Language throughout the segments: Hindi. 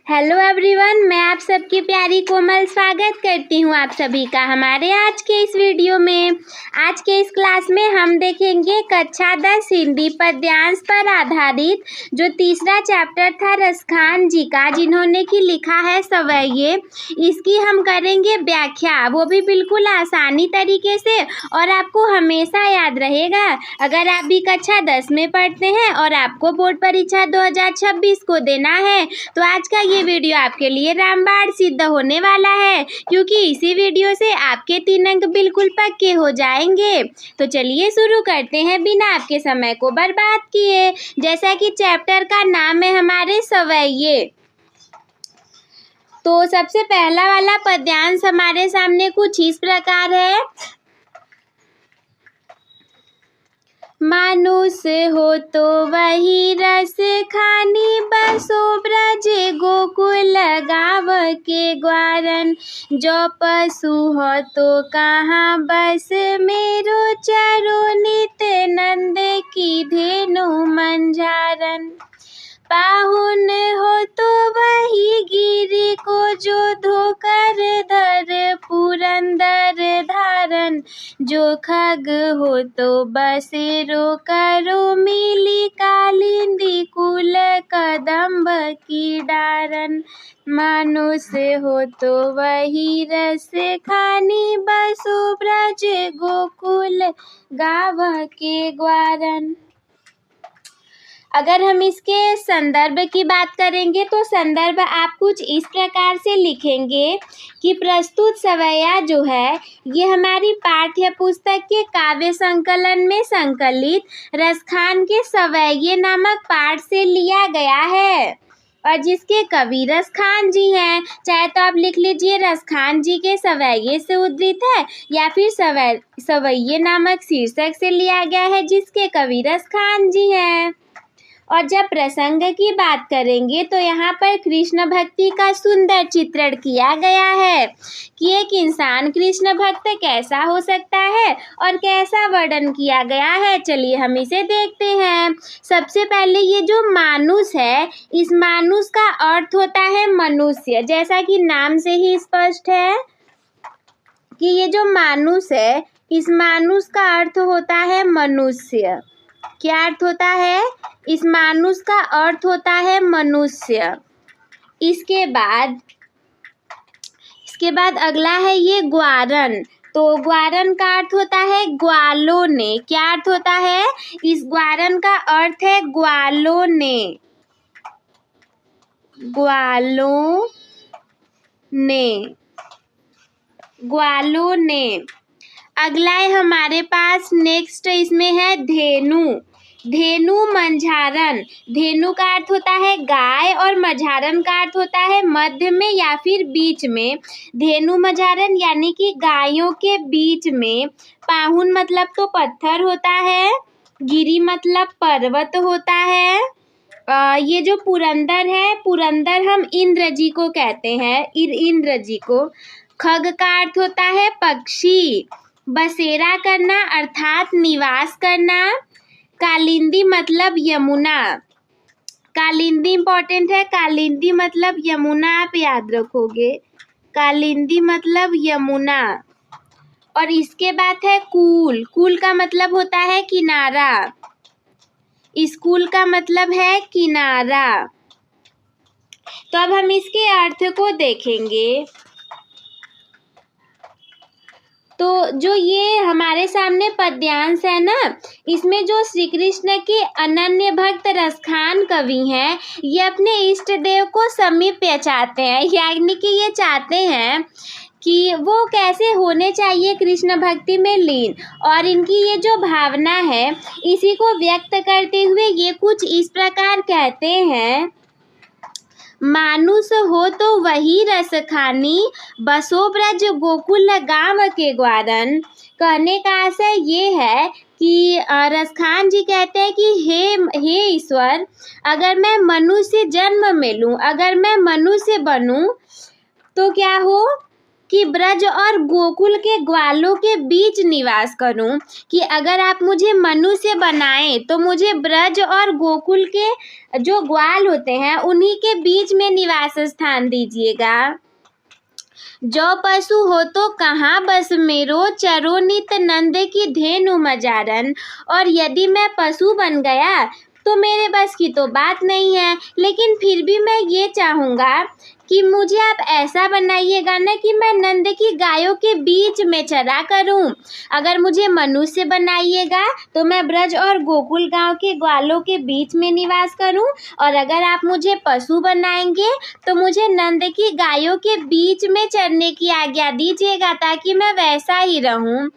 हेलो एवरीवन, मैं आप सबकी प्यारी कोमल स्वागत करती हूँ आप सभी का हमारे आज के इस वीडियो में। आज के इस क्लास में हम देखेंगे कक्षा 10 हिंदी पद्यांश पर आधारित जो तीसरा चैप्टर था रसखान जी का, जिन्होंने कि लिखा है सवैये। इसकी हम करेंगे व्याख्या, वो भी बिल्कुल आसानी तरीके से, और आपको हमेशा याद रहेगा। अगर आप भी कक्षा 10 में पढ़ते हैं और आपको बोर्ड परीक्षा 2026 को देना है तो आज का ये वीडियो आपके लिए रामबाण सिद्ध होने वाला है, क्योंकि इसी वीडियो से आपके 3 अंक बिल्कुल पक्के हो जाएंगे। तो चलिए शुरू करते हैं बिना आपके समय को बर्बाद किए। जैसा कि चैप्टर का नाम है हमारे सवैये, तो सबसे पहला वाला पद्यांश हमारे सामने कुछ इस प्रकार है। मानुष हो तो वही रस खानी, बसो ब्रज गोकुल गाँव के ग्वारन। जो पशु हो तो कहाँ बस मेरो, चरो नित नंद की धेनु मंझारन। पाहुन हो तो वही गिरि को, जो धोकर धर पुरंदर धारन। जो खग हो तो बसेरो करो, मिली कालिंदी कुल कदम्ब की डारन। मानुष हो तो वही रस खानी, बसो ब्रज गोकुल गाँव के ग्वारन। अगर हम इसके संदर्भ की बात करेंगे तो संदर्भ आप कुछ इस प्रकार से लिखेंगे कि प्रस्तुत सवैया जो है ये हमारी पाठ्य पुस्तक के काव्य संकलन में संकलित रसखान के सवैये नामक पाठ से लिया गया है, और जिसके कवि रसखान जी हैं। चाहे तो आप लिख लीजिए रसखान जी के सवैये से उद्धृत है, या फिर सवैये नामक शीर्षक से लिया गया है, जिसके कवि रसखान जी हैं। और जब प्रसंग की बात करेंगे तो यहाँ पर कृष्ण भक्ति का सुंदर चित्रण किया गया है कि एक इंसान कृष्ण भक्त कैसा हो सकता है और कैसा वर्णन किया गया है। चलिए हम इसे देखते हैं। सबसे पहले ये जो मानुष है, इस मानुष का अर्थ होता है मनुष्य, जैसा कि नाम से ही स्पष्ट है कि ये जो मानुष है, इस मानुष का अर्थ होता है मनुष्य। क्या अर्थ होता है? इस मानुष का अर्थ होता है मनुष्य। इसके बाद अगला है ये ग्वारन। तो ग्वारन का अर्थ होता है ग्वालों ने। क्या अर्थ होता है? इस ग्वारन का अर्थ है ग्वालों ने। ग्वालों ने, ग्वालों ने। अगला है हमारे पास नेक्स्ट, इसमें है धेनु। धेनु मंझारन। धेनु का अर्थ होता है गाय और मझारन का अर्थ होता है मध्य में या फिर बीच में। धेनु मझारन यानी कि गायों के बीच में। पाहुन मतलब तो पत्थर होता है, गिरी मतलब पर्वत होता है। ये जो पुरंदर है, पुरंदर हम इंद्र जी को कहते हैं, इंद्र जी को। खग का अर्थ होता है पक्षी। बसेरा करना अर्थात निवास करना। कालिंदी मतलब यमुना। कालिंदी इंपॉर्टेंट है, कालिंदी मतलब यमुना, आप याद रखोगे। कालिंदी मतलब यमुना। और इसके बाद है कूल। कूल का मतलब होता है किनारा। स्कूल का मतलब है किनारा। तो अब हम इसके अर्थ को देखेंगे। तो जो ये हमारे सामने पद्यांश है ना, इसमें जो श्री कृष्ण के अनन्य भक्त रसखान कवि हैं, ये अपने इष्ट देव को समीप्य चाहते हैं, यानी कि ये चाहते हैं कि वो कैसे होने चाहिए कृष्ण भक्ति में लीन, और इनकी ये जो भावना है इसी को व्यक्त करते हुए ये कुछ इस प्रकार कहते हैं। मानुष हो तो वही रस खानी, बसो ब्रज गोकुल गाँव के ग्वारन। कहने का आशय ये है कि रसखान जी कहते हैं कि हे ईश्वर, अगर मैं मनुष्य जन्म में लूँ, अगर मैं मनुष्य बनूँ तो क्या हो कि ब्रज और गोकुल के ग्वालों के बीच निवास करूं, कि अगर आप मुझे मनुष्य बनाएं तो मुझे ब्रज और गोकुल के जो ग्वाल होते हैं उन्हीं के बीच में निवास स्थान दीजिएगा। जो पशु हो तो कहाँ बस मेरो, चरो नित नंद की धेनु मजारन। और यदि मैं पशु बन गया तो मेरे बस की तो बात नहीं है, लेकिन फिर भी मैं ये चाहूँगा कि मुझे आप ऐसा बनाइएगा ना कि मैं नंद की गायों के बीच में चरा करूं। अगर मुझे मनुष्य बनाइएगा तो मैं ब्रज और गोकुल गांव के ग्वालों के बीच में निवास करूं, और अगर आप मुझे पशु बनाएंगे तो मुझे नंद की गायों के बीच में चरने की आज्ञा दीजिएगा, ताकि मैं वैसा ही रहूं।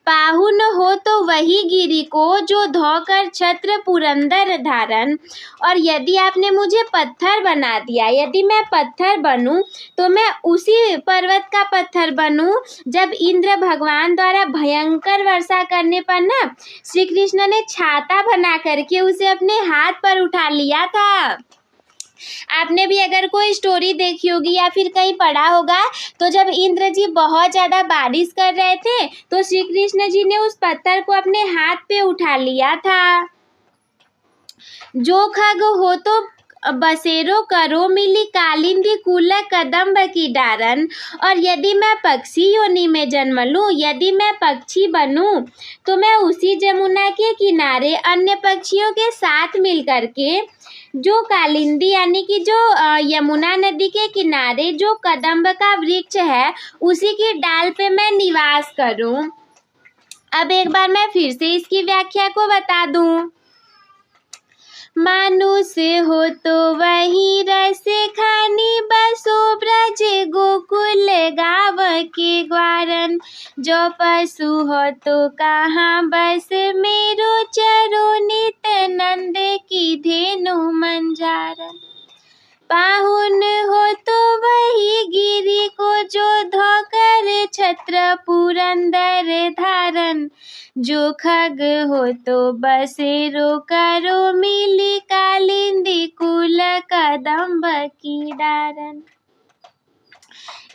पाहुन हो तो वही गिरी को, जो धोकर छत्र पुरंदर धारन। और यदि आपने मुझे पत्थर बना दिया, यदि मैं पत्थर बनूं तो मैं उसी पर्वत का पत्थर बनूं जब इंद्र भगवान द्वारा भयंकर वर्षा करने पर ना श्री कृष्ण ने छाता बना करके उसे अपने हाथ पर उठा लिया था। आपने भी अगर कोई स्टोरी देखी होगी या फिर कहीं पढ़ा होगा, तो जब इंद्र जी बहुत ज़्यादा बारिश कर रहे थे तो श्री कृष्ण जी ने उस पत्थर को अपने हाथ पे उठा लिया था। जो खग हो तो बसेरो करो मिली कालिंदी कुल कदम्ब की डारन। और यदि मैं पक्षी योनि में जन्म लूँ, यदि मैं पक्षी बनूं तो मैं उसी जमुना के किनारे अन्य पक्षियों के साथ मिल करके जो कालिंदी यानी कि जो यमुना नदी के किनारे जो कदम्ब का वृक्ष है उसी की डाल पे मैं निवास करूं। अब एक बार मैं फिर से इसकी व्याख्या को बता दूं। मानुष्य हो तो वही रस खानी, बसो ब्रज गोकुल गाँव के ग्वारन। जो पशु हो तो कहाँ बस मेरो, चरो नित नंद की धेनु मंजारन। पाहुन हो तो वही गिरी को, जो धोकर छत्र पुरंदर धारन। जो खग हो तो बसेरो करो मिली कालिंदी कुल कदम्ब की डारन।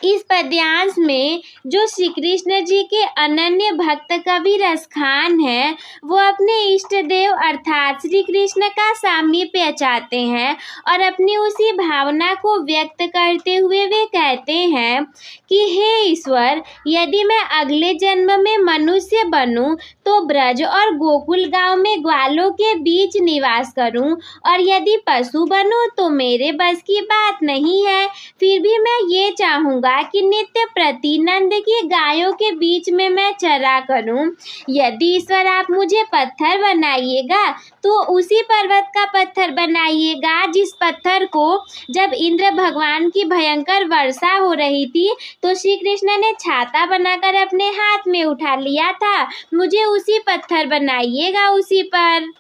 इस पद्यांश में जो श्री कृष्ण जी के अनन्य भक्त कवि रसखान हैं वो अपने इष्ट देव अर्थात श्री कृष्ण का सामीप्य चाहते हैं, और अपनी उसी भावना को व्यक्त करते हुए वे कहते हैं कि हे ईश्वर, यदि मैं अगले जन्म में मनुष्य बनूं तो ब्रज और गोकुल गांव में ग्वालों के बीच निवास करूं, और यदि पशु बनूं तो मेरे बस की बात नहीं है, फिर भी मैं ये चाहूँगा कि नित्य प्रति नंद की गायों के बीच में मैं चरा करूं। यदि ईश्वर आप मुझे पत्थर बनाइएगा तो उसी पर्वत का पत्थर बनाइएगा जिस पत्थर को जब इंद्र भगवान की भयंकर वर्षा हो रही थी तो श्री कृष्ण ने छाता बनाकर अपने हाथ में उठा लिया था, मुझे उसी पत्थर बनाइएगा उसी पर।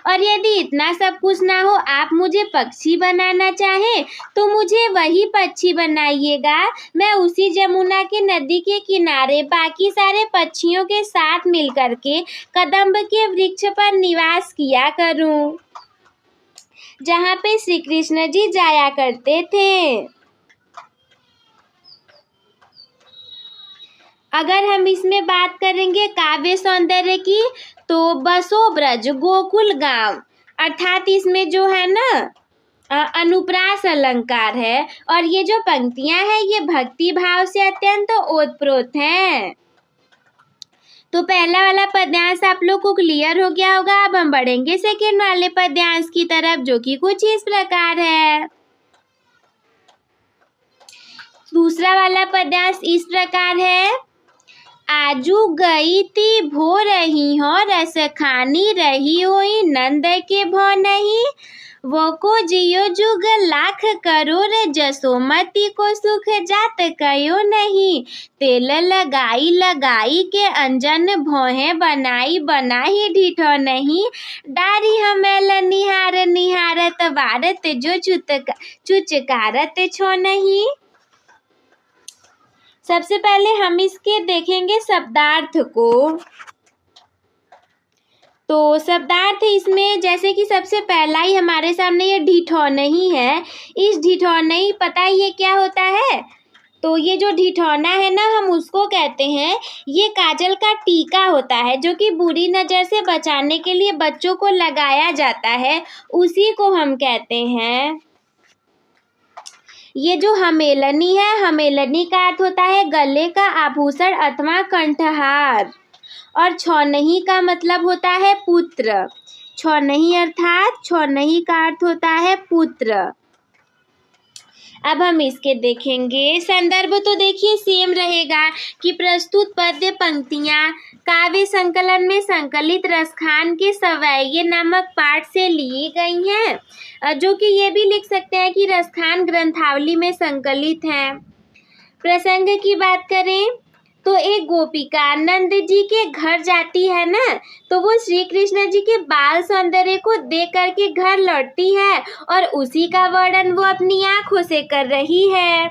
और यदि इतना सब कुछ ना हो, आप मुझे पक्षी बनाना चाहें तो मुझे वही पक्षी बनाइएगा, मैं उसी जमुना की नदी के किनारे बाकी सारे पक्षियों के साथ मिल करके कदम्ब के वृक्ष पर निवास किया करूं, जहाँ पे श्री कृष्ण जी जाया करते थे। अगर हम इसमें बात करेंगे काव्य सौंदर्य की, तो बसो ब्रज गोकुल गांव अर्थात इसमें जो है ना अनुप्रास अलंकार है, और ये जो पंक्तियां हैं ये भक्ति भाव से अत्यंत ओतप्रोत हैं। तो पहला वाला पद्यांश आप लोग को क्लियर हो गया होगा। अब हम बढ़ेंगे सेकेंड वाले पद्यांश की तरफ, जो कि कुछ इस प्रकार है। दूसरा वाला पद्यांश इस प्रकार है। आजू गई ती भो रही हो, रस खानी रही होई नंद के भो नहीं। वो को जियो जुग लाख करोड़, जसोमती को सुख जात कयो नहीं। तेल लगाई लगाई के अंजन भोहे, बनाई बनाई ढीठो नहीं। डारी हमेल निहार निहारत वारत, जो चुचकारत छो नहीं। सबसे पहले हम इसके देखेंगे शब्दार्थ को। तो शब्दार्थ इसमें जैसे कि सबसे पहला ही हमारे सामने ये ढिठौनही है। इस ढिठौनही पता ही ये क्या होता है? तो ये जो ढिढोना है ना, हम उसको कहते हैं, ये काजल का टीका होता है जो कि बुरी नज़र से बचाने के लिए बच्चों को लगाया जाता है, उसी को हम कहते हैं। ये जो हमेलनी है, हमेलनी का अर्थ होता है गले का आभूषण अथवा कंठहार। और छौनही का मतलब होता है पुत्र। छौनही अर्थात छौनही का अर्थ होता है पुत्र। अब हम इसके देखेंगे संदर्भ। तो देखिए सेम रहेगा कि प्रस्तुत पद्य पंक्तियाँ काव्य संकलन में संकलित रसखान के सवैये नामक पाठ से ली गई हैं, जो कि ये भी लिख सकते हैं कि रसखान ग्रंथावली में संकलित हैं। प्रसंग की बात करें तो एक गोपिका नंद जी के घर जाती है ना, तो वो श्री कृष्ण जी के बाल सौंदर्य को देख करके घर लौटती है और उसी का वर्णन वो अपनी आंखों से कर रही है।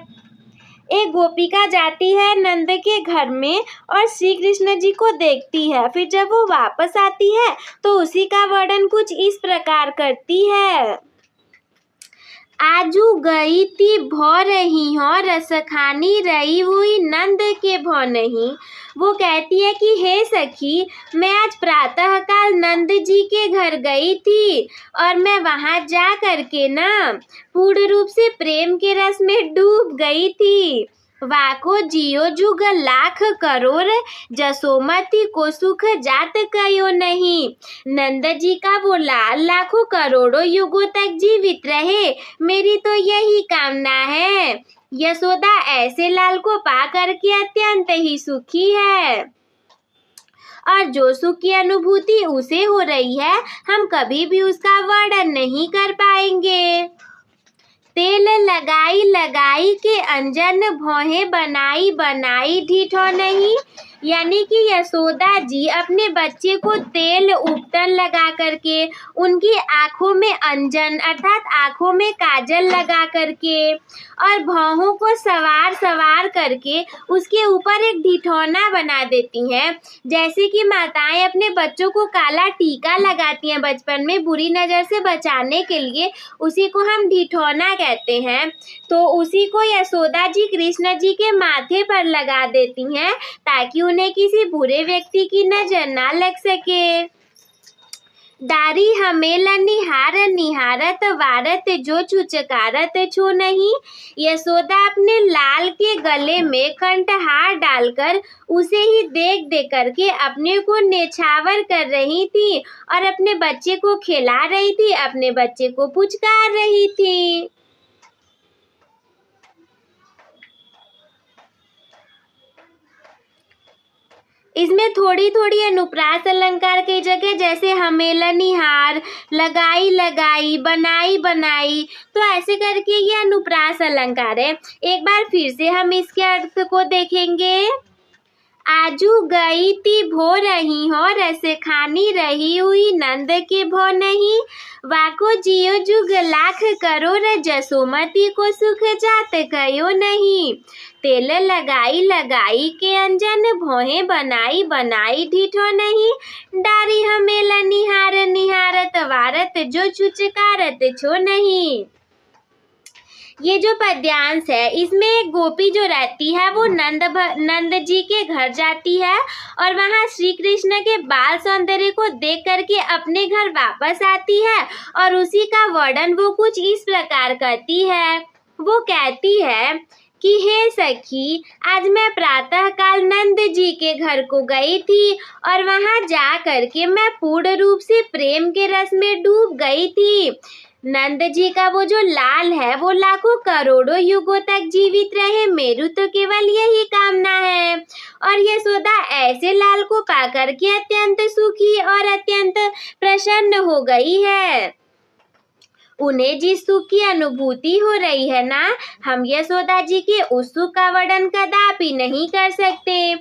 एक गोपिका जाती है नंद के घर में और श्री कृष्ण जी को देखती है, फिर जब वो वापस आती है तो उसी का वर्णन कुछ इस प्रकार करती है। आजू गई ती भौ रही हो रसखानी रही हुई नंद के भौ नहीं। वो कहती है कि हे सखी, मैं आज प्रातःकाल नंद जी के घर गई थी और मैं वहाँ जा करके ना पूर्ण रूप से प्रेम के रस में डूब गई थी। वाको जियो जुग लाख करोड़ जसोमती को सुख जात कयो नहीं। नंद जी का वो लाल लाखों करोड़ों युगों तक जीवित रहे, मेरी तो यही कामना है। यशोदा ऐसे लाल को पा करके अत्यंत ही सुखी है और जो सुख की अनुभूति उसे हो रही है, हम कभी भी उसका वर्णन नहीं कर पाएंगे। तेल लगाई लगाई के अंजन भौहें बनाई बनाई ढिठो नहीं। यानी कि यशोदा जी अपने बच्चे को तेल उपटन लगा करके, उनकी आँखों में अंजन अर्थात आँखों में काजल लगा करके और भौहों को सवार सवार करके उसके ऊपर एक ढिठौना बना देती हैं। जैसे कि माताएं अपने बच्चों को काला टीका लगाती हैं बचपन में बुरी नज़र से बचाने के लिए, उसी को हम ढिठौना कहते हैं। तो उसी को यशोदा जी कृष्ण जी के माथे पर लगा देती हैं ताकि उन्हें किसी बुरे व्यक्ति की नजर ना लग सके। दारी हमेलन निहार निहारत वारत जो छुचकारत छो नहीं। यशोदा अपने लाल के गले में कंठहार डालकर उसे ही देख देख करके अपने को नेछावर कर रही थी और अपने बच्चे को खिला रही थी, अपने बच्चे को पुचकार रही थी। इसमें थोड़ी थोड़ी अनुप्रास अलंकार की जगह जैसे हमेलनी हार, लगाई लगाई, बनाई बनाई, तो ऐसे करके ये अनुप्रास अलंकार है। एक बार फिर से हम इसके अर्थ को देखेंगे। आजू गई ती भो रही हो रस खानी रही हुई नंद के भो नहीं। वाको जियो जुग लाख करोड़ जसोमती को सुख जात कयो नहीं। तेल लगाई लगाई के अंजन भोहे बनाई बनाई ढिठो नहीं। डारी हमेला निहार निहारत वारत जो छुचकारत छो नहीं। ये जो पद्यांश है इसमें एक गोपी जो रहती है वो नंद जी के घर जाती है और वहाँ श्री कृष्ण के बाल सौंदर्य को देख करके अपने घर वापस आती है और उसी का वर्णन वो कुछ इस प्रकार करती है। वो कहती है कि हे सखी, आज मैं प्रातःकाल नंद जी के घर को गई थी और वहाँ जा करके मैं पूर्ण रूप से प्रेम के रस में डूब गई थी। नंद जी का वो जो लाल है वो लाखों करोड़ों युगों तक जीवित रहे, मेरू तो केवल यही कामना है। और यशोदा ऐसे लाल को पाकर के अत्यंत सुखी और अत्यंत प्रसन्न हो गई है। उन्हें जिस सुख की अनुभूति हो रही है ना, हम यशोदा जी के उस सुख का वर्णन कदापि नहीं कर सकते।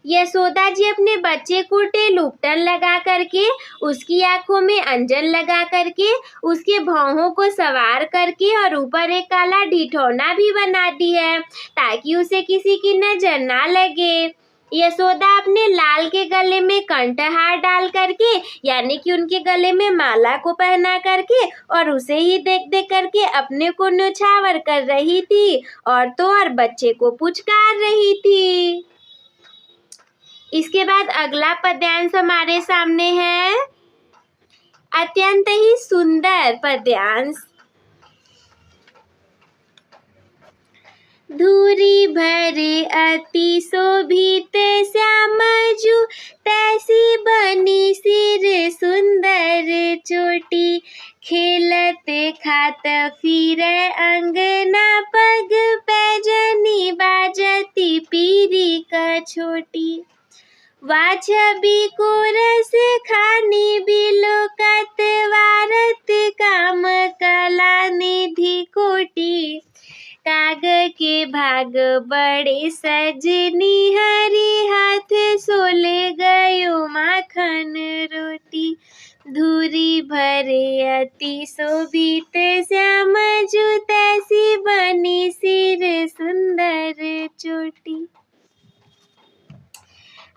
यशोदा जी अपने बच्चे को तेल उपटन लगा करके, उसकी आंखों में अंजन लगा करके, उसके भौहों को सवार करके और ऊपर एक काला ढिठौना भी बना दी है ताकि उसे किसी की नजर ना लगे। यशोदा अपने लाल के गले में कंठहार डाल करके, यानी कि उनके गले में माला को पहना करके, और उसे ही देख देख करके अपने को न्योछावर कर रही थी और तो और बच्चे को पुचकार रही थी। इसके बाद अगला पद्यांश हमारे सामने है अत्यंत ही सुंदर पद्यांश। धूरी भरे अति शोभित श्यामजू, तैसी बनी सिर सुंदर चोटी। खेलत खात फिरे अंगना, पग पैजनी बाजती पीरी का छोटी। वाछबी को रस खानी बिलोकत, वारत काम कला निधि कोटि। काग के भाग बड़े सजनी, हरि हाथ सोले गयो माखन रोटी। धूरी भरे अति शोभित श्यामजू, तैसी बनी सिर सुंदर चोटी।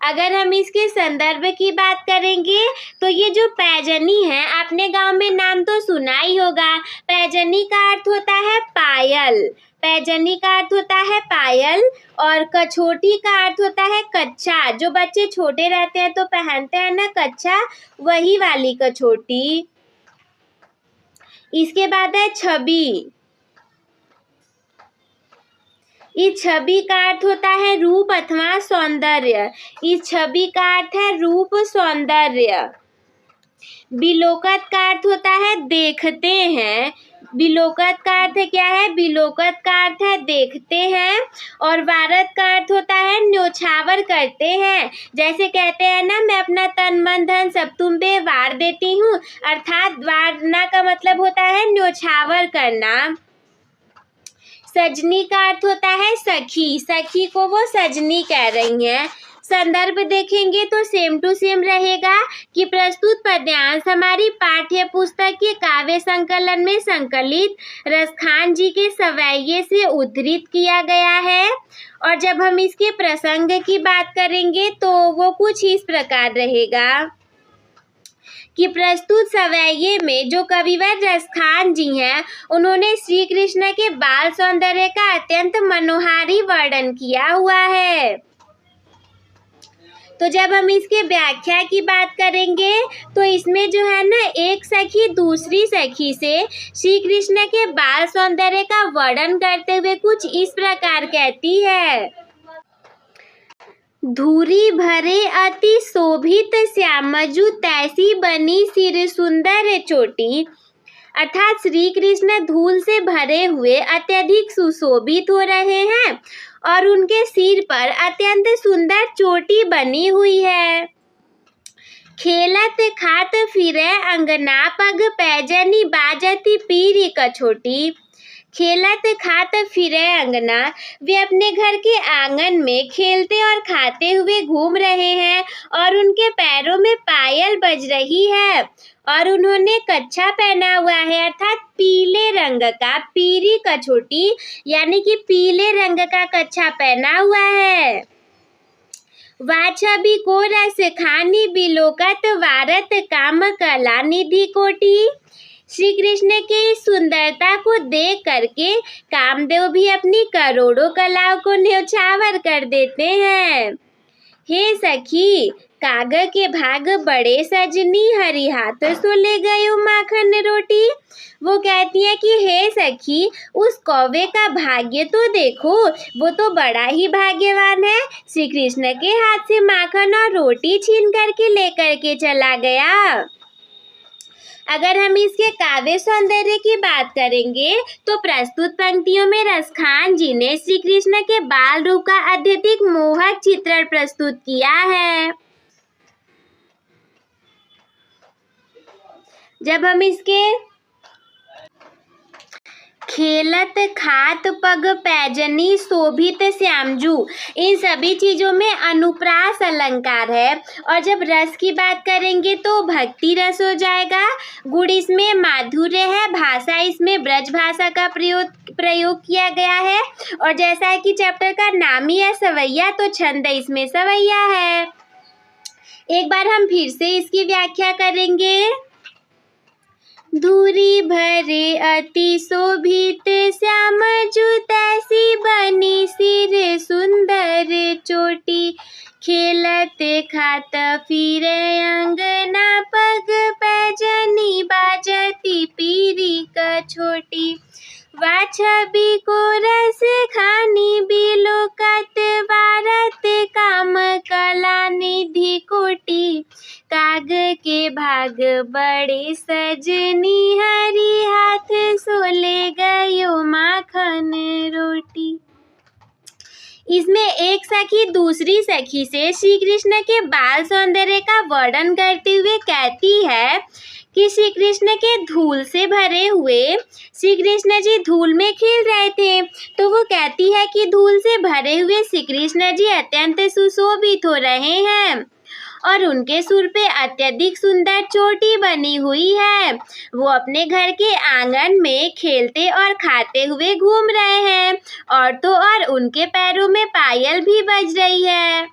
अगर हम इसके संदर्भ की बात करेंगे तो ये जो पैजनी है, आपने गांव में नाम तो सुना ही होगा। पैजनी का अर्थ होता है पायल, पैजनी का अर्थ होता है पायल, और कछोटी का अर्थ होता है कच्छा। जो बच्चे छोटे रहते हैं तो पहनते हैं ना कच्छा, वही वाली कछोटी। इसके बाद है छवि। इस छवि का अर्थ होता है रूप अथवा सौंदर्य। इस छवि का अर्थ है रूप सौंदर्य। बिलोकत का अर्थ होता है देखते हैं। बिलोकत का अर्थ क्या है? बिलोकत का अर्थ है देखते हैं। और वारत का अर्थ होता है न्योछावर करते हैं। जैसे कहते हैं ना, मैं अपना तन मन धन सब तुम पे वार देती हूँ, अर्थात वारना का मतलब होता है न्योछावर करना। सजनी का अर्थ होता है सखी, सखी को वो सजनी कह रही हैं। संदर्भ देखेंगे तो सेम टू सेम रहेगा कि प्रस्तुत पद्यांश हमारी पाठ्य पुस्तक के काव्य संकलन में संकलित रसखान जी के सवैये से उद्धृत किया गया है। और जब हम इसके प्रसंग की बात करेंगे तो वो कुछ इस प्रकार रहेगा कि प्रस्तुत सवैये में जो कविवर रसखान जी हैं, उन्होंने श्री कृष्ण के बाल सौंदर्य का अत्यंत मनोहारी वर्णन किया हुआ है। तो जब हम इसके व्याख्या की बात करेंगे तो इसमें जो है ना, एक सखी दूसरी सखी से श्री कृष्ण के बाल सौंदर्य का वर्णन करते हुए कुछ इस प्रकार कहती है। धूरी भरे अति शोभित श्यामजू, तैसी बनी सिर सुंदर चोटी। अर्थात श्री कृष्ण धूल से भरे हुए अत्यधिक सुशोभित हो रहे हैं और उनके सिर पर अत्यंत सुंदर चोटी बनी हुई है। खेलत खात फिरे अंगना, पग पैजनी बाजती पीरी कछोटी। खेलत खात फिरे अंगना, वे अपने घर के आंगन में खेलते और खाते हुए घूम रहे हैं और उनके पैरों में पायल बज रही है और उन्होंने कच्छा पहना हुआ है, अर्थात पीले रंग का, पीरी कछोटी यानी कि पीले रंग का कच्छा पहना हुआ है। वाछबी को रस खानी बिलोकत, वारत काम कला निधि कोटि। श्री कृष्ण के इस सुंदरता को देख करके कामदेव भी अपनी करोड़ों कलाओं को न्योछावर कर देते हैं। हे सखी, काग के भाग बड़े सजनी, हरि हाथ सो ले गयो माखन रोटी। वो कहती है कि हे सखी, उस कौवे का भाग्य तो देखो, वो तो बड़ा ही भाग्यवान है, श्री कृष्ण के हाथ से माखन और रोटी छीन करके लेकर के चला गया। अगर हम इसके काव्य सौंदर्य की बात करेंगे तो प्रस्तुत पंक्तियों में रसखान जी ने श्री कृष्ण के बाल रूप का अत्यधिक मोहक चित्रण प्रस्तुत किया है। जब हम इसके खेलत खात पग पैजनी शोभित श्यामजू। इन सभी चीज़ों में अनुप्रास अलंकार है। और जब रस की बात करेंगे तो भक्ति रस हो जाएगा। गुण इसमें माधुर्य है, भाषा इसमें ब्रज भाषा का प्रयोग किया गया है। और जैसा है कि चैप्टर का नाम ही है सवैया, तो छंद इसमें सवैया है। एक बार हम फिर से इसकी व्याख्या करेंगे। धूरी भरे अति शोभित श्यामजू, तैसी बनी सिर सुंदर चोटी। खेलत खात फिरे अंगना, पग पैजनी बाजती पीरी कछोटी। वा छवि को रस खानी बिलोकत, वारत काम कला निधि कोटि। काग के भाग बड़े सजनी, हरि हाथ सोले गयो माखन रोटी। इसमें एक सखी दूसरी सखी से श्री कृष्ण के बाल सौंदर्य का वर्णन करते हुए कहती है कि श्री कृष्ण के धूल से भरे हुए, श्री कृष्ण जी धूल में खेल रहे थे, तो वो कहती है कि धूल से भरे हुए श्री कृष्ण जी अत्यंत सुशोभित हो रहे हैं और उनके सिर पे अत्यधिक सुंदर चोटी बनी हुई है। वो अपने घर के आंगन में खेलते और खाते हुए घूम रहे हैं, और तो और उनके पैरों में पायल भी बज रही है।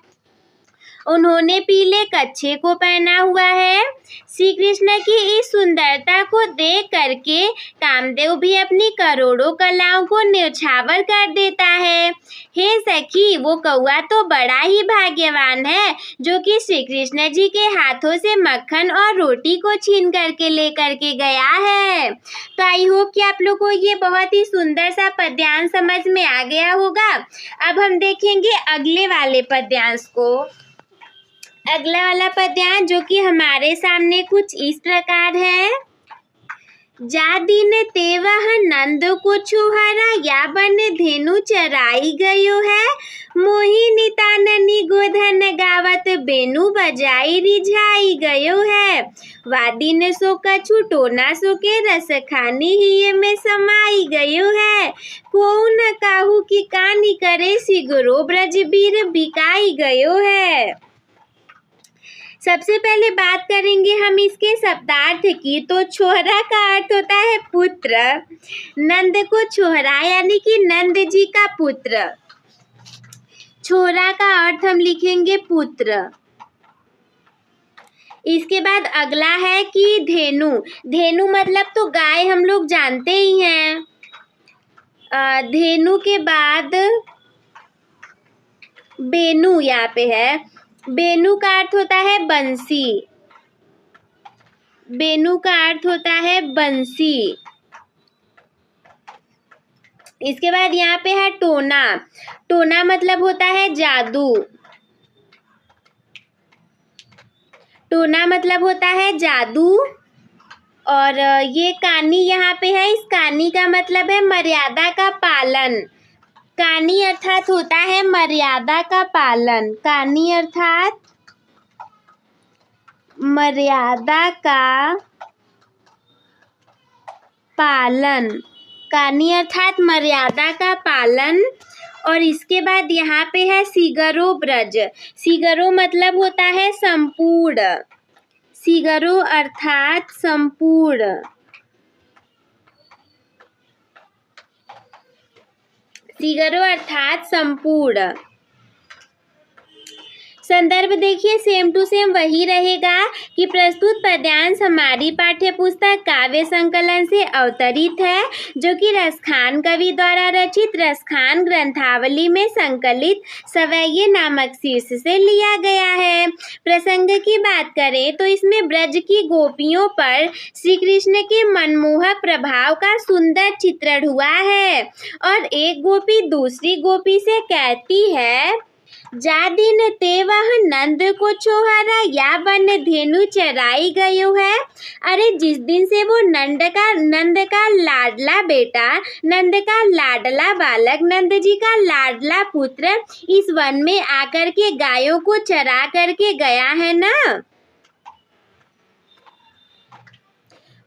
उन्होंने पीले कच्छे को पहना हुआ है। श्री कृष्ण की इस सुंदरता को देख करके कामदेव भी अपनी करोड़ों कलाओं को न्यौछावर कर देता है। हे सखी, वो कौआ तो बड़ा ही भाग्यवान है जो कि श्री कृष्ण जी के हाथों से मक्खन और रोटी को छीन करके लेकर के गया है। तो आई होप कि आप लोग को ये बहुत ही सुंदर सा पद्यांश समझ में आ गया होगा। अब हम देखेंगे अगले वाले पद्यांश को। अगला वाला पद्यांश जो कि हमारे सामने कुछ इस प्रकार है। जा दिन ते वह नंद को छुहरा, या बन धेनु चराई गयो है। मोही निताननी गोधन गावत, बेनु बजाई रिझाई गयो है। वादिन सो कछु टोना सो के, रस खानी ही में समाई गयो है। को न काहू की कानी करे, सिगरो ब्रज बीर बिकाई गयो है। सबसे पहले बात करेंगे हम इसके शब्दार्थ की। तो छोहरा का अर्थ होता है पुत्र। नंद को छोहरा यानी कि नंद जी का पुत्र। छोहरा का अर्थ हम लिखेंगे पुत्र। इसके बाद अगला है कि धेनु। धेनु मतलब तो गाय हम लोग जानते ही हैं। धेनु के बाद बेनु यहाँ पे है। बेनु का अर्थ होता है बंसी। बेनु का अर्थ होता है बंसी। इसके बाद यहाँ पे है टोना। टोना मतलब होता है जादू। टोना मतलब होता है जादू। और ये कानी यहाँ पे है। इस कानी का मतलब है मर्यादा का पालन। कानी अर्थात होता है मर्यादा का पालन। कानी अर्थात मर्यादा का पालन। कानी अर्थात मर्यादा का पालन। और इसके बाद यहाँ पे है सिगरो ब्रज। सिगरो मतलब होता है संपूर्ण। सिगरो अर्थात संपूर्ण। सिगरो अर्थात संपूर्ण। संदर्भ देखिए सेम टू सेम वही रहेगा कि प्रस्तुत पद्यांश हमारी पाठ्य पुस्तक काव्य संकलन से अवतरित है, जो कि रसखान कवि द्वारा रचित रसखान ग्रंथावली में संकलित सवैये नामक शीर्ष से लिया गया है। प्रसंग की बात करें तो इसमें ब्रज की गोपियों पर श्री कृष्ण के मनमोहक प्रभाव का सुंदर चित्रण हुआ है। और एक गोपी दूसरी गोपी से कहती है, जा दिन ते वह नंद को छोहरा, या बन धेनु चराई गयो है। अरे जिस दिन से वो नंद का लाडला बेटा, नंद का लाडला बालक, नंद जी का लाडला पुत्र इस वन में आकर के गायों को चरा करके गया है ना,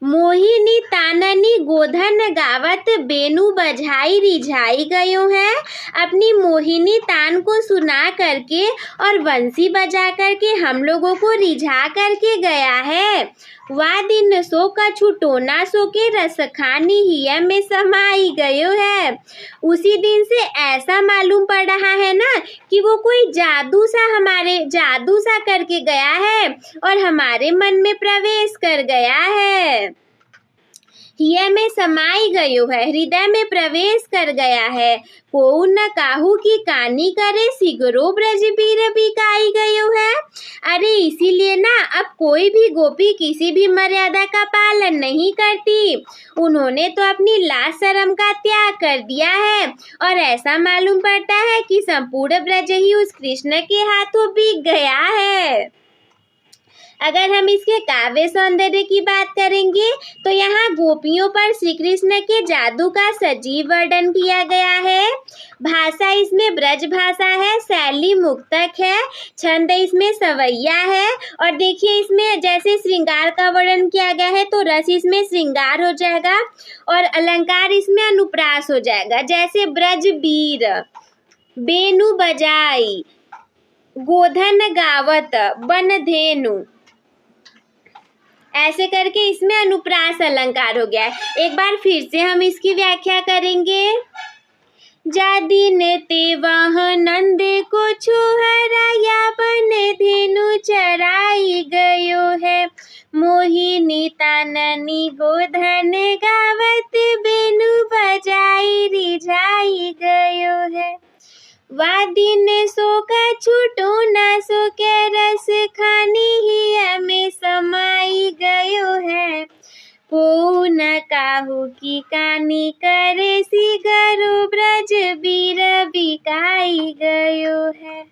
मोहिनी ताननी गोधन गावत बेनु बजाई रिझाई गयो है। अपनी मोहिनी तान को सुना करके और बंसी बजा करके हम लोगों को रिझा करके गया है। वह दिन सो कछु टोना सो के रस खानी हिया में समाई गयो है। उसी दिन से ऐसा मालूम पड़ रहा है ना कि वो कोई जादू सा करके गया है और हमारे मन में प्रवेश कर गया है। हिया में समाई गयो है, हृदय में प्रवेश कर गया है। को न काहू की कानी करे सिगरो ब्रज बीर बिकाई गयो है। अरे इसीलिए ना अब कोई भी गोपी किसी भी मर्यादा का पालन नहीं करती। उन्होंने तो अपनी लाज शर्म का त्याग कर दिया है और ऐसा मालूम पड़ता है कि संपूर्ण ब्रज ही उस कृष्ण के हाथों बिक गया है। अगर हम इसके काव्य सौंदर्य की बात करेंगे तो यहाँ गोपियों पर श्री कृष्ण के जादू का सजीव वर्णन किया गया है। भाषा इसमें ब्रज भाषा है, शैली मुक्तक है, छंद इसमें सवैया है और देखिए इसमें जैसे श्रृंगार का वर्णन किया गया है तो रस इसमें श्रृंगार हो जाएगा और अलंकार इसमें अनुप्रास हो जाएगा। जैसे ब्रज बीर, बेनु बजाई, गोधन गावत, बन धेनु, ऐसे करके इसमें अनुप्रास अलंकार हो गया है। एक बार फिर से हम इसकी व्याख्या करेंगे। जादिन ते वह नंद को छुहराया, बन धेनु चराई गयो है। मोहिनी ताननी गोधन गावत, बेनु बजाई रिझाई गयो है। वादिन सो कछु टोना सो के रस खानी हिया में समाई गयो है। को न काहू की कानी करे सिगरो ब्रज बीर बिकाई गयो है।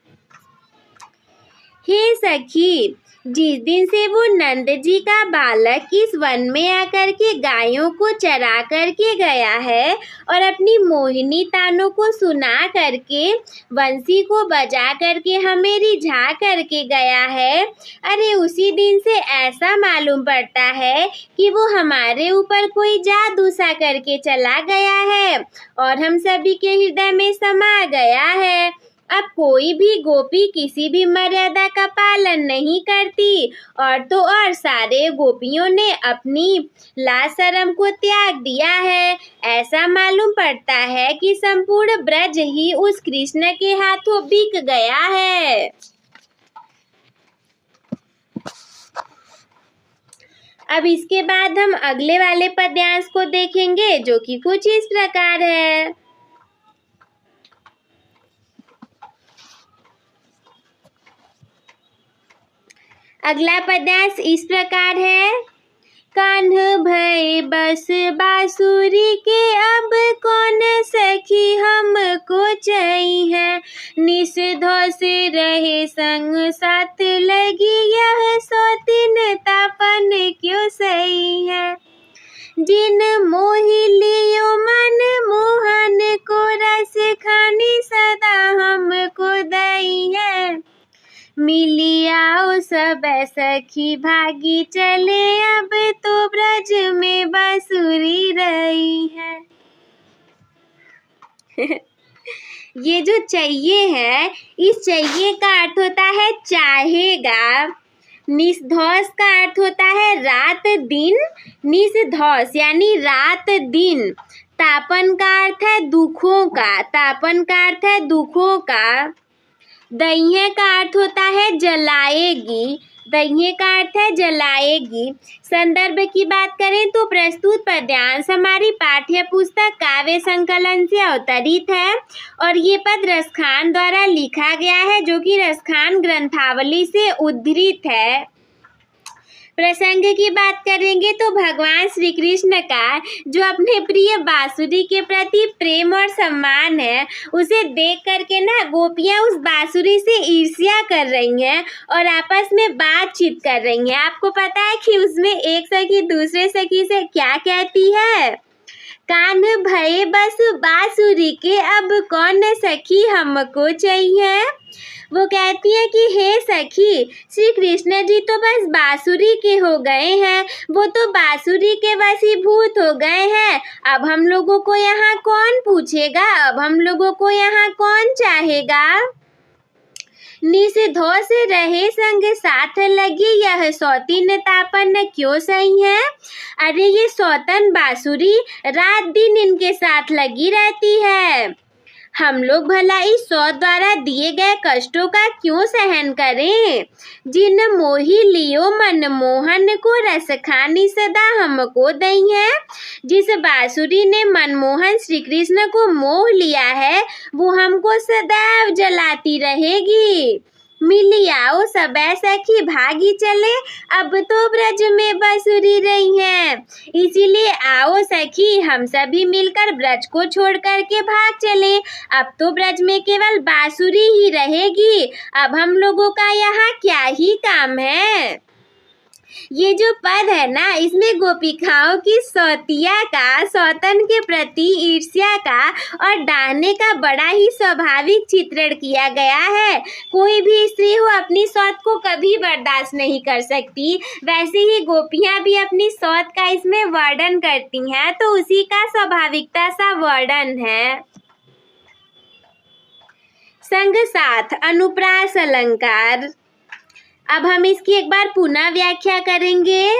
हे सखी, जिस दिन से वो नंद जी का बालक इस वन में आकर के गायों को चरा करके गया है और अपनी मोहिनी तानों को सुना करके बंसी को बजा करके हमें रिझा करके गया है, अरे उसी दिन से ऐसा मालूम पड़ता है कि वो हमारे ऊपर कोई जादू सा करके चला गया है और हम सभी के हृदय में समा गया है। अब कोई भी गोपी किसी भी मर्यादा का पालन नहीं करती और तो और सारे गोपियों ने अपनी लाज शर्म को त्याग दिया है। ऐसा मालूम पड़ता है कि संपूर्ण ब्रज ही उस कृष्ण के हाथों बिक गया है। अब इसके बाद हम अगले वाले पद्यांश को देखेंगे जो कि कुछ इस प्रकार है। अगला पद्यांश इस प्रकार है। कान्ह भय बस बांसुरी के, अब कौन सखी हमको चई है। निस धौस रहे संग साथ लगी, यह सौतीन तापन क्यों सही है। जिन मोहि लियो मन मोहन को, रस खानी सदा हमको दई है। मिली आओ सब सखी भागी चले, अब तो ब्रज में बांसुरी रही है। ये जो चाहिए है, इस चाहिए का अर्थ होता है चाहेगा। निसधौस का अर्थ होता है रात दिन, निसधौस यानी रात दिन। तापन का अर्थ है दुखों का, तापन का अर्थ है दुखों का। दहिये का अर्थ होता है जलाएगी, दहिये का अर्थ है जलाएगी। संदर्भ की बात करें तो प्रस्तुत पद्यांश हमारी पाठ्य पुस्तक काव्य संकलन से अवतरित है और ये पद रसखान द्वारा लिखा गया है जो कि रसखान ग्रंथावली से उद्धृत है। प्रसंग की बात करेंगे तो भगवान श्री कृष्ण का जो अपने प्रिय बांसुरी के प्रति प्रेम और सम्मान है, उसे देख करके ना गोपियाँ उस बांसुरी से ईर्ष्या कर रही हैं और आपस में बातचीत कर रही हैं। आपको पता है कि उसमें एक सखी दूसरे सखी से क्या कहती है? कान भये बस बांसुरी के, अब कौन सखी हमको चाहिए। वो कहती है कि हे सखी, श्री कृष्ण जी तो बस बांसुरी के हो गए हैं, वो तो बांसुरी के वशीभूत हो गए हैं। अब हम लोगों को यहाँ कौन पूछेगा, अब हम लोगों को यहाँ कौन चाहेगा। निषधोष रहे संग साथ लगी, यह सौतीन तापन क्यों सही है। अरे ये सौतन बांसुरी रात दिन इनके साथ लगी रहती है, हम लोग भला इस सौत द्वारा दिए गए कष्टों का क्यों सहन करें। जिन मोही लियो मन मोहन को, रस खानी सदा हमको दई है। जिस बांसुरी ने मनमोहन श्री कृष्ण को मोह लिया है, वो हमको सदैव जलाती रहेगी। मिली आओ सबे सखी भागी चले, अब तो ब्रज में बांसुरी रही है। इसीलिए आओ सखी, हम सभी मिलकर ब्रज को छोड़ कर के भाग चले, अब तो ब्रज में केवल बांसुरी ही रहेगी। अब हम लोगों का यहाँ क्या ही काम है। ये जो पद है ना, इसमें गोपिकाओं की सौतिया का, सौतन के प्रति ईर्ष्या का और डाहने का बड़ा ही स्वाभाविक चित्रण किया गया है। कोई भी स्त्री हो अपनी सौत को कभी बर्दाश्त नहीं कर सकती, वैसे ही गोपियां भी अपनी सौत का इसमें वर्णन करती हैं, तो उसी का स्वाभाविकता सा वर्णन है। संग साथ अनुप्रास अलंकार। अब हम इसकी एक बार पुनः व्याख्या करेंगे।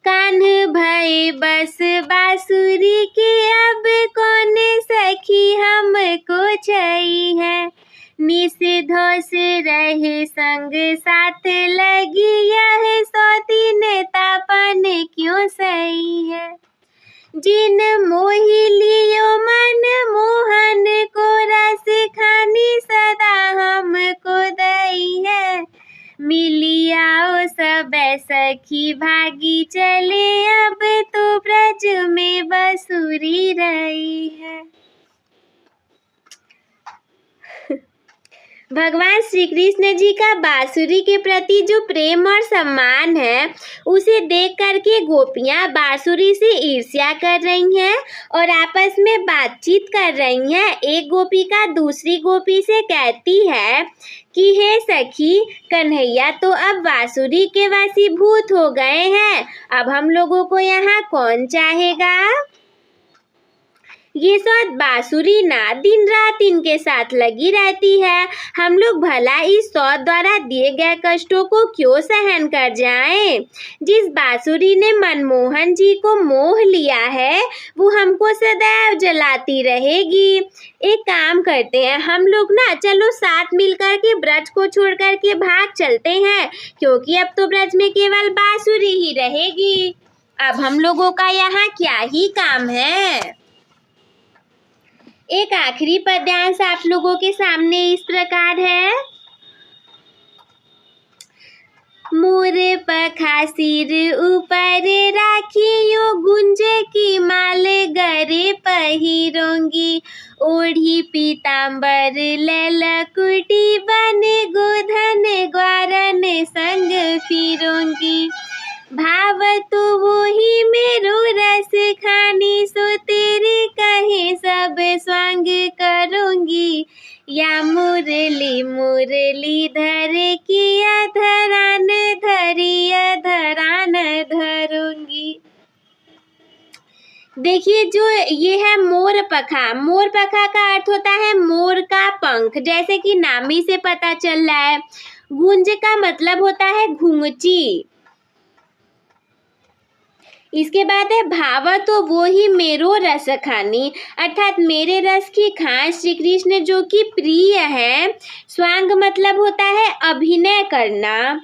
कान भये बस बांसुरी के, अब कौन सखी हमको छई है। निषधोष रहे संग साथ लगी, यह सौतीन तापन क्यों सही है। जिन मोही लियो मन मोहन को, रस खानी सदा हमको दई है। मिली आओ सब सखी भागी चले, अब तो ब्रज में बांसुरी रही है। भगवान श्री कृष्ण जी का बांसुरी के प्रति जो प्रेम और सम्मान है, उसे देख करके गोपियां बांसुरी से ईर्ष्या कर रही हैं और आपस में बातचीत कर रही हैं। एक गोपिका दूसरी गोपी से कहती है कि हे सखी, कन्हैया तो अब बांसुरी के वशीभूत हो गए हैं, अब हम लोगों को यहाँ कौन चाहेगा। ये सौत बांसुरी ना दिन रात इनके साथ लगी रहती है, हम लोग भला इस सौत द्वारा दिए गए कष्टों को क्यों सहन कर जाएं। जिस बांसुरी ने मनमोहन जी को मोह लिया है, वो हमको सदैव जलाती रहेगी। एक काम करते हैं हम लोग ना, चलो साथ मिलकर के ब्रज को छोड़ कर के भाग चलते हैं, क्योंकि अब तो ब्रज में केवल बांसुरी ही रहेगी। अब हम लोगों का यहाँ क्या ही काम है। एक आखिरी पद्यांश आप लोगों के सामने इस प्रकार है। मोर पखा सिर ऊपर राखियो, गुंजे की माल गरे पहिरोंगी। ओढ़ी पीताम्बर ललकुटी, बने गोधन ग्वारन संग फिरोंगी। भाव तो वो ही मेरो रस खानी, सो तेरे कहे सब स्वांग करूंगी। या मुरली मुरली धर किया धरान धरिया धरान धरूंगी। देखिए जो ये है मोर पखा। मोर पखा का अर्थ होता है मोर का पंख, जैसे कि नाम ही से पता चल रहा है। गुंज का मतलब होता है घुंघची। इसके बाद है भाव तो वो ही मेरो रस खानी, अर्थात मेरे रस की खास श्री कृष्ण जो कि प्रिय है। स्वांग मतलब होता है अभिनय करना।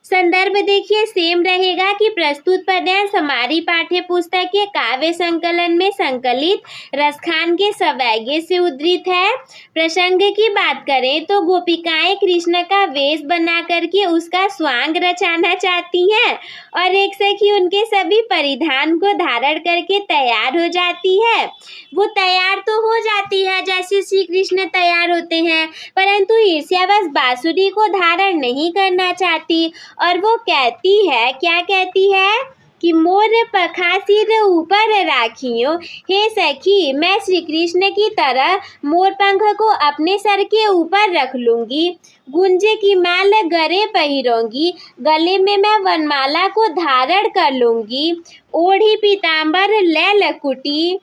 संदर्भ देखिए सेम रहेगा कि प्रस्तुत पद्यांश हमारी पाठ्य पुस्तक के काव्य संकलन में संकलित रसखान के सवैज्ञ से उद्धृत है। प्रसंग की बात करें तो गोपिकाएं कृष्ण का वेश बना करके उसका स्वांग रचाना चाहती हैं और एक सखी उनके सभी परिधान को धारण करके तैयार हो जाती है। वो तैयार तो हो जाती है जैसे श्री कृष्ण तैयार होते हैं, परंतु ईर्ष्यावश बांसुरी को धारण नहीं करना चाहती और वो कहती है, क्या कहती है कि मोर पखा सिर ऊपर राखियो। हे सखी, मैं श्री कृष्ण की तरह मोर पंख को अपने सर के ऊपर रख लूंगी। गुंजे की माल गले पहिरूंगी, गले में मैं वनमाला को धारण कर लूंगी। ओढ़ी पीताम्बर ले लकुटी,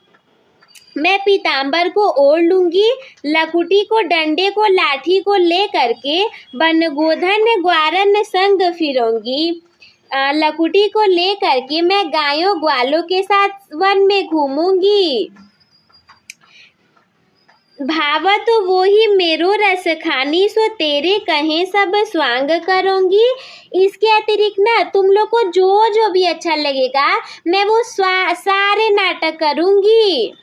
मैं पीताम्बर को ओढ़ लूंगी। लकुटी को, डंडे को, लाठी को ले करके बनगोधन ग्वारन संग फिरूंगी। लकुटी को ले करके मैं गायों ग्वालों के साथ वन में घूमूंगी। भावत वो ही मेरो रस खानी, सो तेरे कहे सब स्वांग करूंगी। इसके अतिरिक्त ना तुम लोग को जो जो भी अच्छा लगेगा मैं वो सारे नाटक करूंगी।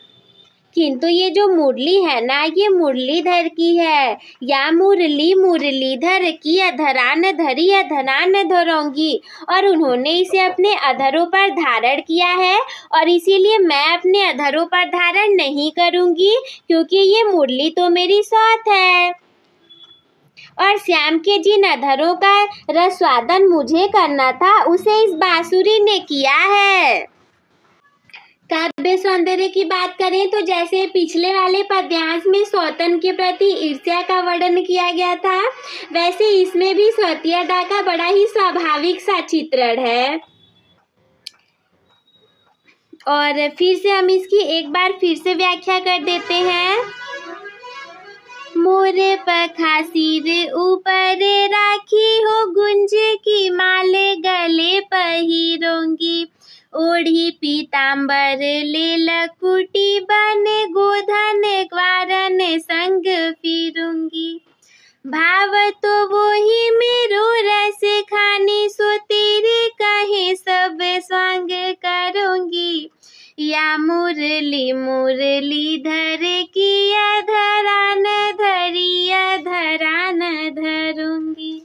किंतु ये जो मुरली है ना, ये मुरलीधर की है। या मुरली मुरलीधर की अधरान धरी अधरान धरोंगी। और उन्होंने इसे अपने अधरों पर धारण किया है और इसीलिए मैं अपने अधरों पर धारण नहीं करूंगी, क्योंकि ये मुरली तो मेरी सौत है और श्याम के जिन अधरों का रसवादन मुझे करना था उसे इस बांसुरी ने किया है। काव्य सौंदर्य की बात करें तो जैसे पिछले वाले पद्यांश में सौतन के प्रति ईर्ष्या का वर्णन किया गया था, वैसे इसमें भी सौतियता का बड़ा ही स्वाभाविक सा चित्रण है। और फिर से हम इसकी एक बार फिर से व्याख्या कर देते हैं। मोर पखा सिर ऊपर राखी हो, गुंजे की माले गले पहिरूंगी। ओढ़ी पीताम्बर ले लकुटी, बने गोधन ग्वारन संग फिरूंगी। भाव तो वो ही मेरो रस खानी, सो तेरे कहे सब स्वांग करूंगी। या मुरली मुरलीधर की अधरान धरी अधरान धरूंगी।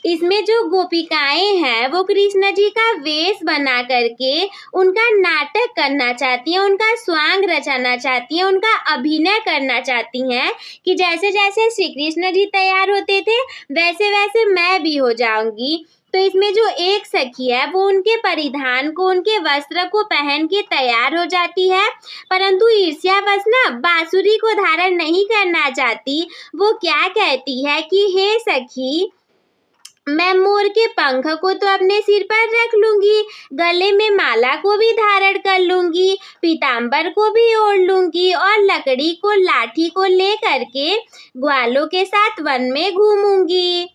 इसमें जो गोपिकाएं हैं वो कृष्ण जी का वेश बना करके उनका नाटक करना चाहती हैं, उनका स्वांग रचाना चाहती हैं, उनका अभिनय करना चाहती हैं कि जैसे जैसे श्री कृष्ण जी तैयार होते थे वैसे वैसे मैं भी हो जाऊंगी। तो इसमें जो एक सखी है वो उनके परिधान को, उनके वस्त्र को पहन के तैयार हो जाती है, परंतु ईर्ष्यावश ना बांसुरी को धारण नहीं करना चाहती। वो क्या कहती है कि हे सखी, मैं मोर के पंख को तो अपने सिर पर रख लूंगी, गले में माला को भी धारण कर लूंगी, पीताम्बर को भी ओढ़ लूंगी और लकड़ी को, लाठी को ले करके ग्वालों के साथ वन में घूमूंगी।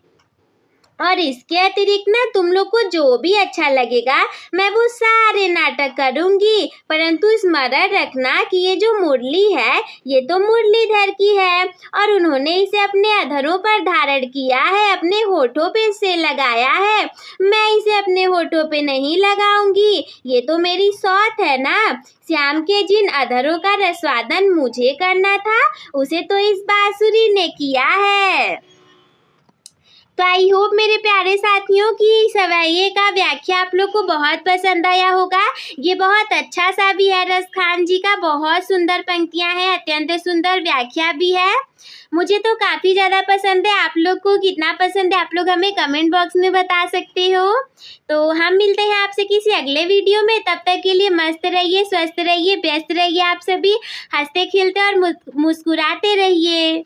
और इसके अतिरिक्त ना तुम लोग को जो भी अच्छा लगेगा मैं वो सारे नाटक करूंगी, परंतु स्मरण रखना कि ये जो मुरली है ये तो मुरलीधर की है और उन्होंने इसे अपने अधरों पर धारण किया है, अपने होठों पे से लगाया है। मैं इसे अपने होठों पे नहीं लगाऊंगी, ये तो मेरी सौत है ना। श्याम के जिन अधरों का रसवादन मुझे करना था उसे तो इस बांसुरी ने किया है। तो आई होप मेरे प्यारे साथियों की सवैये का व्याख्या आप लोग को बहुत पसंद आया होगा। ये बहुत अच्छा सा भी है, रस खान जी का बहुत सुंदर पंक्तियां हैं, अत्यंत सुंदर व्याख्या भी है। मुझे तो काफ़ी ज़्यादा पसंद है। आप लोग को कितना पसंद है आप लोग हमें कमेंट बॉक्स में बता सकते हो। तो हम मिलते हैं आपसे किसी अगले वीडियो में, तब तक के लिए मस्त रहिए, स्वस्थ रहिए, व्यस्त रहिए। आप सभी हंसते खेलते और मुस्कुराते रहिए।